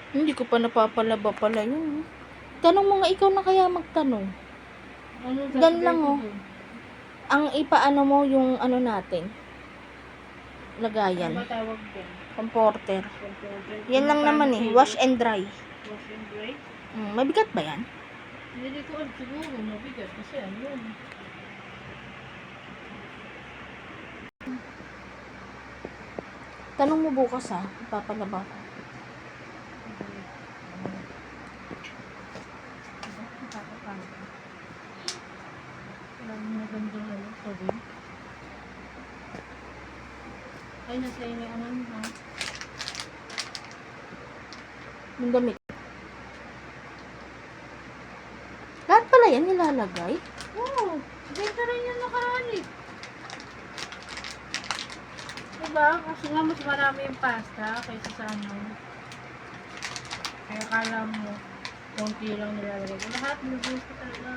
Hindi ko pa napapalaba pala yun. Tanong mo nga, ikaw na kaya magtanong. Ano Gan sasabihin lang ko oh. dun? Ang ipaano mo yung ano natin. Ano Lagayan. ba tawag dyan? Comforter. Comforter. Yan lang naman eh. Wash and dry. Wash and dry? Mabigat ba yan? Hindi ko alam siguro. Mabigat kasi ano yun. Tanong mo bukas ha. Ipapalaba ko. Walang magandang ano. Sabi. Ay, nasa inyo ano ha? Yung damit. Lahat pala yan nilalagay. Oo. Benta rin yung nakaraan eh. Diba? Kasi nga mas marami yung pasta kaysa sa ano. Kaya kala mo, konti lang nilalagay ko. Lahat, nilagay ko talaga.